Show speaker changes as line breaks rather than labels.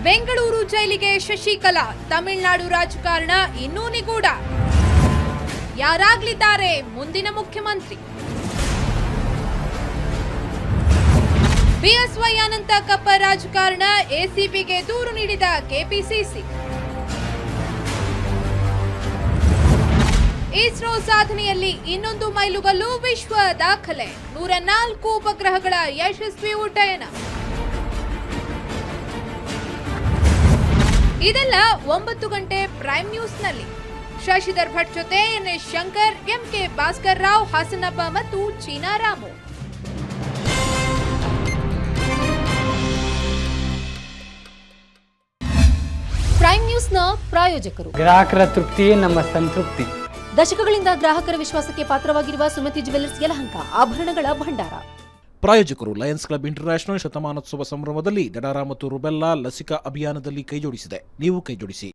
ಬೆಂಗಳೂರು ಜೈಲಿಗೆ ಶಶಿಕಲಾ, ತಮಿಳುನಾಡು ರಾಜಕಾರಣ ಇನ್ನೂ ನಿಗೂಢ. ಯಾರಾಗಲಿದ್ದಾರೆ ಮುಂದಿನ ಮುಖ್ಯಮಂತ್ರಿ? ಬಿಎಸ್ವೈ ಅನಂತ ಕಪ್ಪ ರಾಜಕಾರಣ, ಎಸಿಬಿಗೆ ದೂರು ನೀಡಿದ ಕೆಪಿಸಿಸಿ. ಇಸ್ರೋ ಸಾಧನೆಯಲ್ಲಿ ಇನ್ನೊಂದು ಮೈಲುಗಲ್ಲು, ವಿಶ್ವ ದಾಖಲೆ 104 ಉಪಗ್ರಹಗಳ ಯಶಸ್ವಿ ಉಡ್ಡಯನ. ಇದೆಲ್ಲ 9 ಗಂಟೆ ಪ್ರೈಮ್ ನ್ಯೂಸ್ನಲ್ಲಿ. ಶಶಿಧರ್ ಭಟ್ ಜೊತೆ ಎನ್ಎಸ್ ಶಂಕರ್, ಎಂಕೆ ಭಾಸ್ಕರ್ ರಾವ್, ಹಾಸನಪ್ಪ ಮತ್ತು ಚೀನಾ ರಾಮು.
ಪ್ರೈಮ್ ನ್ಯೂಸ್ನ ಪ್ರಾಯೋಜಕರು.
ಗ್ರಾಹಕರ ತೃಪ್ತಿಯೇ ನಮ್ಮ ಸಂತೃಪ್ತಿ.
ದಶಕಗಳಿಂದ ಗ್ರಾಹಕರ ವಿಶ್ವಾಸಕ್ಕೆ ಪಾತ್ರವಾಗಿರುವ ಸುಮತಿ ಜ್ಯುವೆಲ್ಲರ್ಸ್ ಯಲಹಂಕ ಆಭರಣಗಳ ಭಂಡಾರ.
ಪ್ರಾಯೋಜಕರು ಲಯನ್ಸ್ ಕ್ಲಬ್ ಇಂಟರ್ನ್ಯಾಷನಲ್ ಶತಮಾನೋತ್ಸವ ಸಂಭ್ರಮದಲ್ಲಿ ದಡಾರ ಮತ್ತು ರುಬೆಲ್ಲಾ ಲಸಿಕಾ ಅಭಿಯಾನದಲ್ಲಿ ಕೈಜೋಡಿಸಿದೆ. ನೀವು ಕೈಜೋಡಿಸಿ.